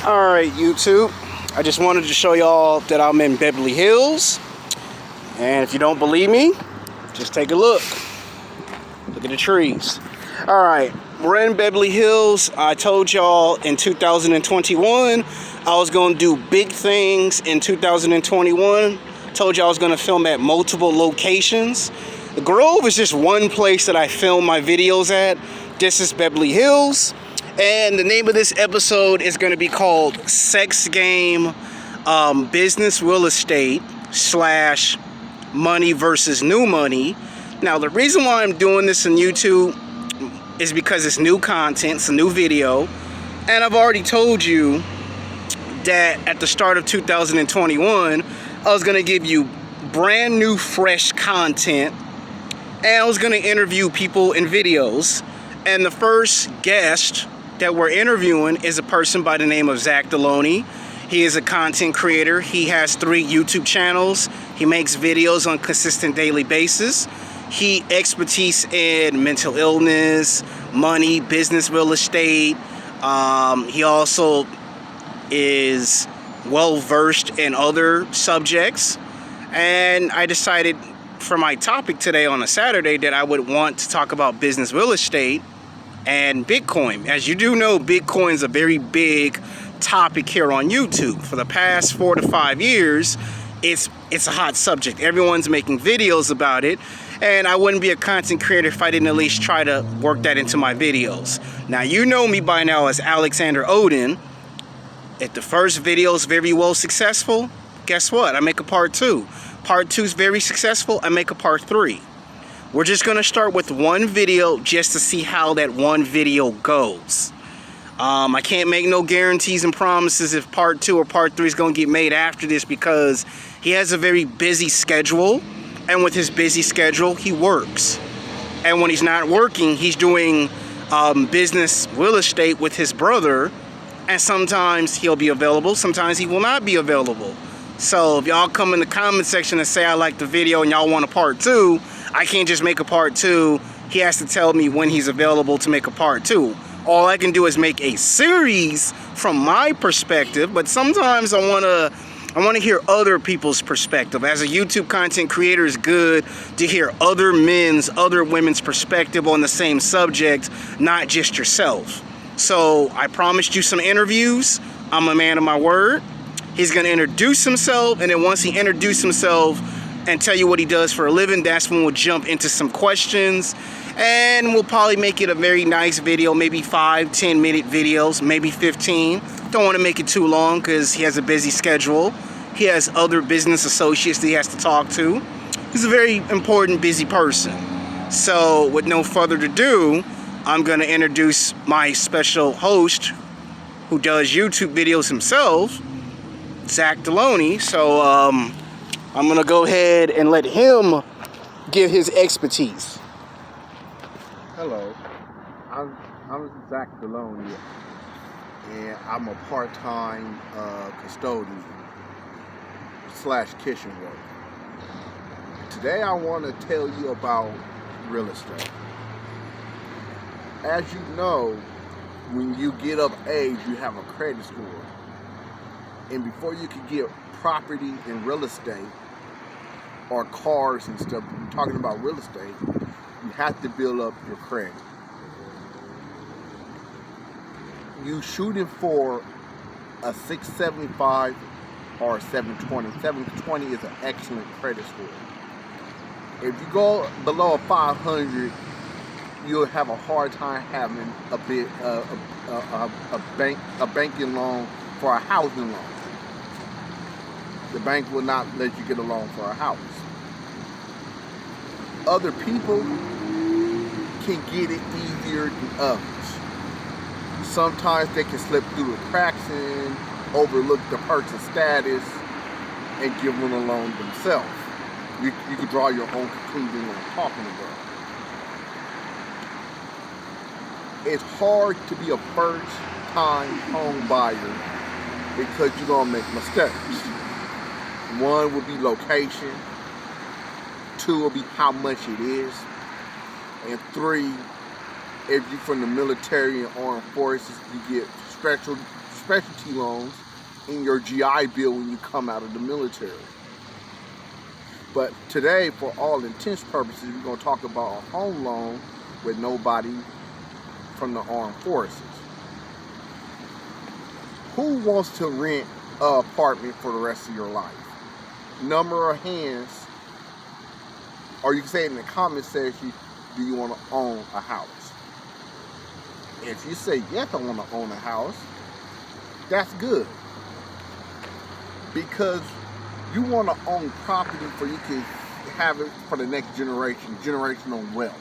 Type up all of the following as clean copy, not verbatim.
Alright, YouTube, I just wanted to show y'all that I'm in Beverly Hills, and if you don't believe me, just take a look at the trees. Alright, we're in Beverly Hills. I told y'all in 2021 I was going to do big things in 2021. Told y'all I was going to film at multiple locations. The Grove is just one place that I film my videos at. This is Beverly Hills. And the name of this episode is going to be called Sex Game Business Real Estate / Money versus New Money. Now, the reason why I'm doing this on YouTube is because it's new content, it's a new video. And I've already told you that at the start of 2021, I was going to give you brand new, fresh content. And I was going to interview people in videos. And the first guest that we're interviewing is a person by the name of Zach Deloney. He is a content creator. He has 3 YouTube channels. He makes videos on a consistent daily basis. He expertise in mental illness, money, business, real estate. He also is well versed in other subjects. And I decided for my topic today on a Saturday that I would want to talk about business real estate and Bitcoin. As you do know, Bitcoin is a very big topic here on YouTube. For the past 4 to 5 years, it's a hot subject. Everyone's making videos about it, and I wouldn't be a content creator if I didn't at least try to work that into my videos. Now, you know me by now as Alexander Oden. If the first video is very well successful, guess what? I make a part 2. Part 2 is very successful, I make a part 3. We're just going to start with one video just to see how that one video goes. I can't make no guarantees and promises if part 2 or part 3 is going to get made after this, because he has a very busy schedule. And with his busy schedule, he works. And when he's not working, he's doing business real estate with his brother. And sometimes he'll be available, sometimes he will not be available. So if y'all come in the comment section and say I like the video and y'all want a part 2, I can't just make a part 2. He has to tell me when he's available to make a part 2. All I can do is make a series from my perspective, but sometimes I want to hear other people's perspective. As a YouTube content creator, it's good to hear other women's perspective on the same subject, not just yourself. So I promised you some interviews. I'm a man of my word. He's going to introduce himself, and then once he introduces himself and tell you what he does for a living, that's when we'll jump into some questions. And we'll probably make it a very nice video, maybe 5-10 minute videos, maybe 15. Don't want to make it too long because he has a busy schedule. He has other business associates that he has to talk to. He's a very important, busy person. So with no further ado, I'm going to introduce my special host who does YouTube videos himself, Zach Deloney. So I'm going to go ahead and let him give his expertise. Hello, I'm Zach Deloney, and I'm a part-time custodian / kitchen worker. Today I want to tell you about real estate. As you know, when you get of age, you have a credit score. And before you can get property in real estate or cars and stuff, we're talking about real estate, you have to build up your credit. You shooting for a 675 or a 720. 720 is an excellent credit score. If you go below a 500, you'll have a hard time having a banking loan for a housing loan. The bank will not let you get a loan for a house. Other people can get it easier than others. Sometimes they can slip through the cracks and overlook the person's status and give them a loan themselves. You can draw your own conclusion on talking about it. It's hard to be a first-time home buyer because you're going to make mistakes. 1 would be location. 2 will be how much it is. And 3, if you're from the military and armed forces, you get special specialty loans in your GI Bill when you come out of the military. But today, for all intents purposes, we're going to talk about a home loan with nobody from the armed forces. Who wants to rent an apartment for the rest of your life? Number of hands, or you can say it in the comment section, do you want to own a house? If you say yes, I want to own a house, that's good. Because you want to own property for you can have it for the next generation, generational wealth.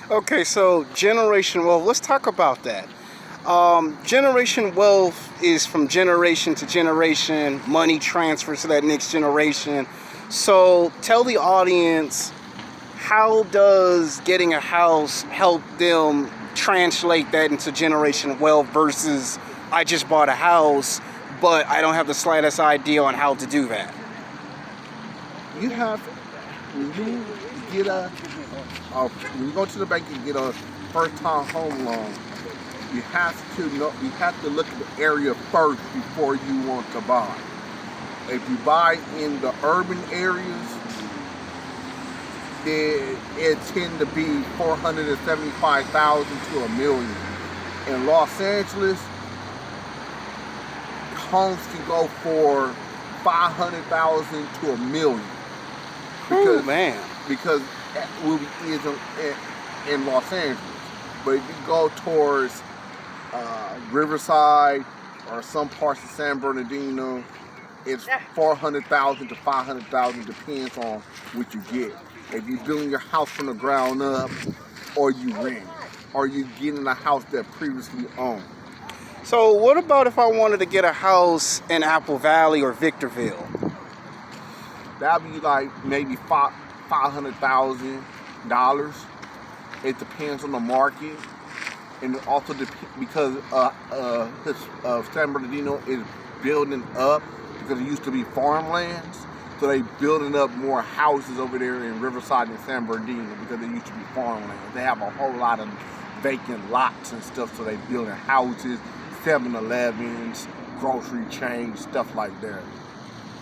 Okay, so generation wealth, let's talk about that. Generation wealth is from generation to generation, money transfers to that next generation. So tell the audience, how does getting a house help them translate that into generational wealth versus I just bought a house, but I don't have the slightest idea on how to do that? You have, when you get when you go to the bank and get a first-time home loan, you have to look at the area first before you want to buy. If you buy in the urban areas, it tend to be $475,000 to $1 million. In Los Angeles, homes can go for $500,000 to $1 million. Because, because that movie is in Los Angeles. But if you go towards Riverside or some parts of San Bernardino, it's $400,000 to $500,000, depends on what you get. If you're building your house from the ground up, or you rent, or you getting a house that previously owned. So what about if I wanted to get a house in Apple Valley or Victorville? That'd be like maybe $500,000. It depends on the market, and it also because San Bernardino is building up because it used to be farmlands, so they building up more houses over there in Riverside and San Bernardino because it used to be farmlands. They have a whole lot of vacant lots and stuff, so they building houses, 7-Elevens, grocery chains, stuff like that.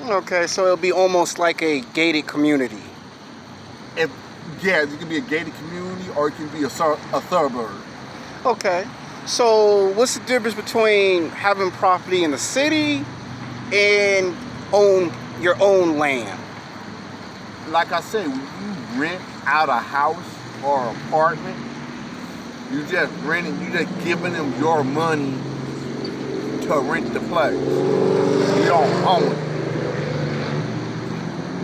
Okay, so it'll be almost like a gated community. Yeah, it can be a gated community or it can be a suburb. Okay, so what's the difference between having property in the city and own your own land? Like I say, when you rent out a house or apartment, you just renting, you just giving them your money to rent the place. You don't own it.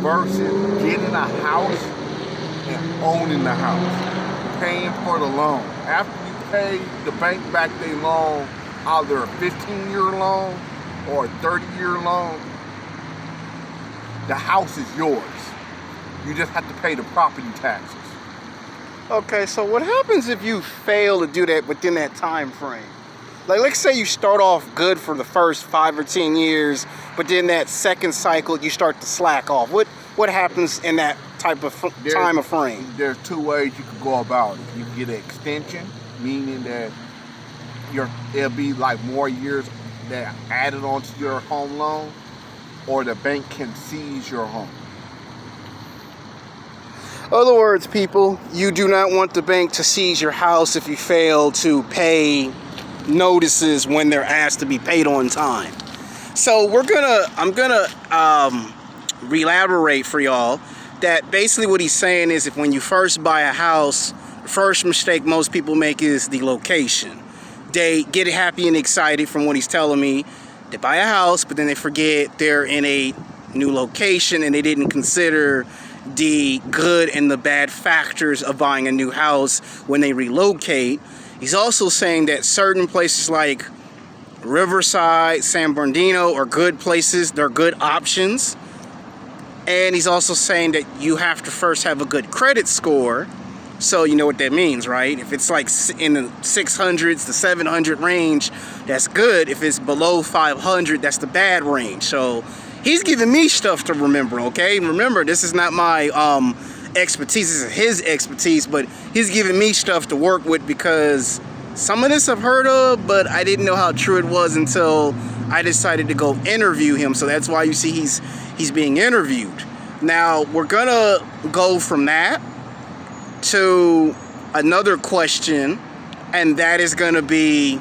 Versus getting a house and owning the house, paying for the loan. After you pay the bank back their loan, either a 15-year loan or a 30-year loan, the house is yours. You just have to pay the property taxes. Okay, so what happens if you fail to do that within that time frame? Like, let's say you start off good for the first 5 or 10 years, but then that second cycle you start to slack off. What happens in that type of time of frame? There's two ways you can go about it. You can get an extension, meaning that it'll be like more years that are added onto your home loan, or the bank can seize your home. Other words, people, you do not want the bank to seize your house if you fail to pay notices when they're asked to be paid on time. So I'm gonna re-elaborate for y'all that basically what he's saying is, if when you first buy a house, the first mistake most people make is the location. They get happy and excited from what he's telling me. They buy a house, but then they forget they're in a new location and they didn't consider the good and the bad factors of buying a new house when they relocate. He's also saying that certain places like Riverside, San Bernardino are good places. They're good options. And he's also saying that you have to first have a good credit score. So you know what that means, right? If it's like in the 600s to 700 range, that's good. If it's below 500, that's the bad range. So he's giving me stuff to remember, okay? Remember, this is not my expertise. This is his expertise, but he's giving me stuff to work with because Some of this I've heard of, but I didn't know how true it was until I decided to go interview him. So that's why you see he's being interviewed. Now, we're gonna go from that to another question, and that is gonna be,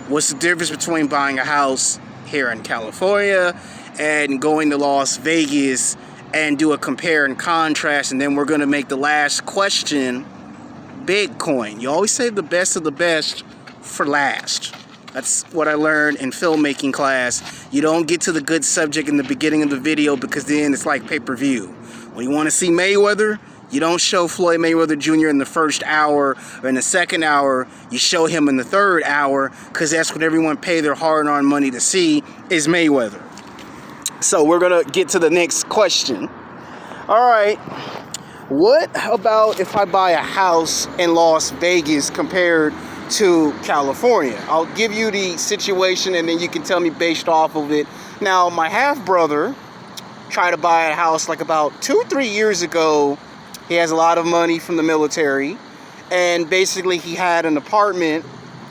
what's the difference between buying a house here in California and going to Las Vegas, and do a compare and contrast. And then we're gonna make the last question Bitcoin. You always save the best of the best for last. That's what I learned in filmmaking class. You don't get to the good subject in the beginning of the video, because then it's like pay-per-view. When you want to see Mayweather, you don't show Floyd Mayweather Jr. in the first hour or in the second hour. You show him in the third hour, because that's what everyone paid their hard-earned money to see, is Mayweather. So we're going to get to the next question. All right. What about if I buy a house in Las Vegas compared to California? I'll give you the situation, and then you can tell me based off of it. Now, my half-brother tried to buy a house like about 2-3 years ago. He has a lot of money from the military, and basically he had an apartment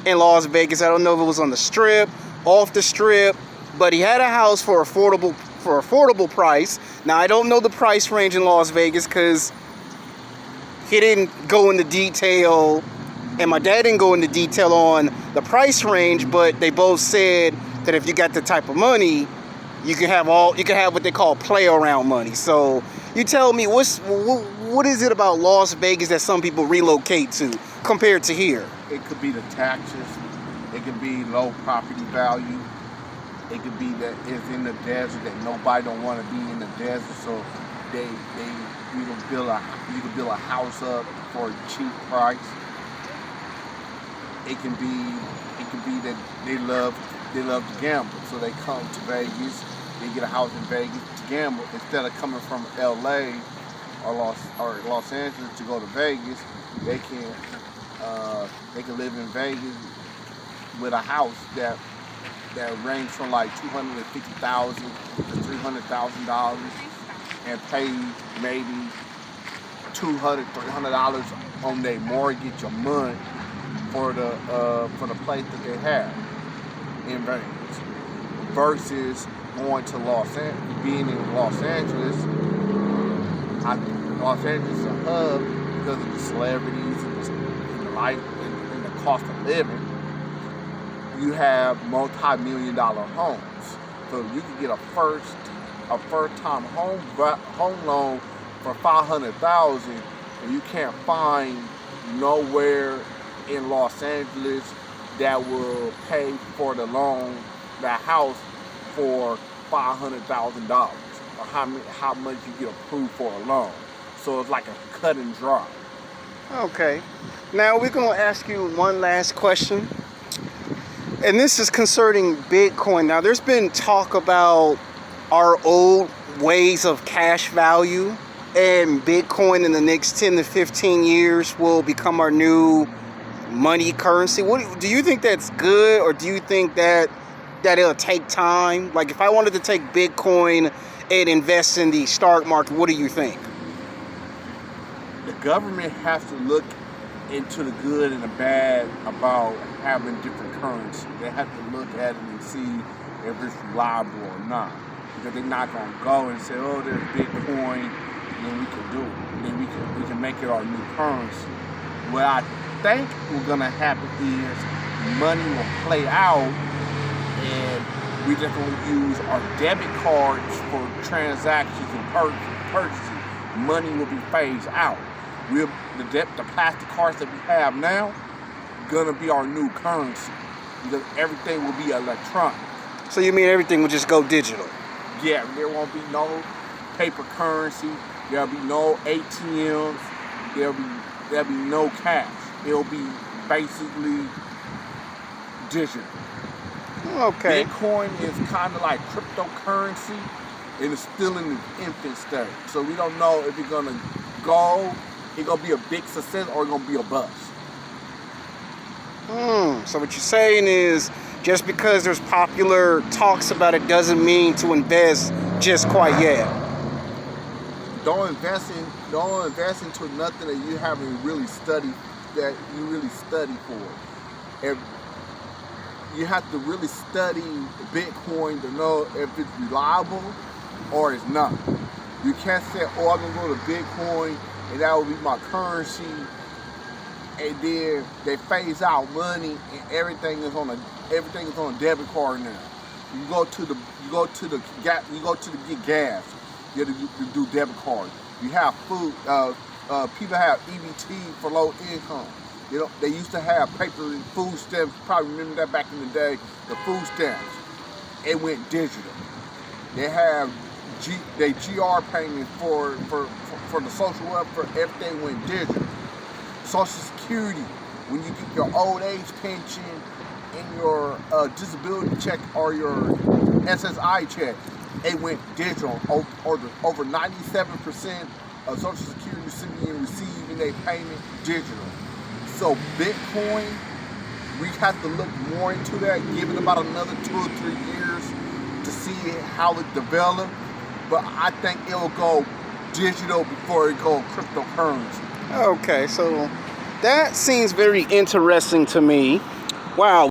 in Las Vegas. I don't know if it was on the strip, off the strip, but he had a house for affordable price. Now, I don't know the price range in Las Vegas because he didn't go into detail, and my dad didn't go into detail on the price range, but they both said that if you got the type of money, you can have what they call play around money. So you tell me, what is it about Las Vegas that some people relocate to compared to here? It could be the taxes. It could be low property value. It could be that it's in the desert, that nobody don't want to be in the desert, so you can build a house up for a cheap price. It can be that they love to gamble, so they come to Vegas. They get a house in Vegas to gamble instead of coming from LA or Los Angeles to go to Vegas. They can live in Vegas with a house that range from like $250,000 to $300,000, and pay maybe $200, $300 on their mortgage a month for the place that they have in Vegas, versus going to being in Los Angeles. Los Angeles is a hub because of the celebrities and the life and the cost of living. You have multi-million-dollar homes, so you can get a first-time home loan for $500,000, and you can't find nowhere in Los Angeles that will pay for the loan, the house, for $500,000, or how much you get approved for a loan. So it's like a cut and dry. Okay. Now we're going to ask you one last question. And this is concerning Bitcoin. Now, there's been talk about our old ways of cash value, and Bitcoin in the next 10 to 15 years will become our new money currency. Do you think that's good, or do you think that it'll take time? Like, if I wanted to take Bitcoin and invest in the stock market, what do you think? The government has to look into the good and the bad about having different currency. They have to look at it and see if it's reliable or not. Because they're not going to go and say, oh, there's Bitcoin, and then we can do it. And then we can make it our new currency. What I think what's going to happen is money will play out, and we just going to use our debit cards for transactions and purchases. Money will be phased out. The plastic cards that we have now gonna be our new currency, because everything will be electronic. So you mean everything will just go digital? Yeah, there won't be no paper currency. There'll be no ATMs. There'll be no cash. It'll be basically digital. Okay. Bitcoin is kind of like cryptocurrency, and it's still in the infant stage. So we don't know if it's gonna be a big success or it's gonna be a bust. So what you're saying is, just because there's popular talks about it doesn't mean to invest just quite yet. Don't invest into nothing that you haven't really studied that you really study for. And you have to really study Bitcoin to know if it's reliable or it's not. You can't say, oh, I'm gonna go to Bitcoin and that will be my currency, and then they phase out money and everything is on a debit card now. You go to the get gas, you have to do debit card. You have food. People have EBT for low income. You know, they used to have paper and food stamps. You probably remember that back in the day. The food stamps. It went digital. They have GR payments for the social welfare. Everything went digital. Social Security, when you get your old age pension and your disability check or your SSI check, it went digital. Over 97% of Social Security recipients receiving their payment digital. So Bitcoin, we have to look more into that, give it about another 2 or 3 years to see how it develops. But I think it'll go digital before it goes cryptocurrency. Okay, so that seems very interesting to me. Wow.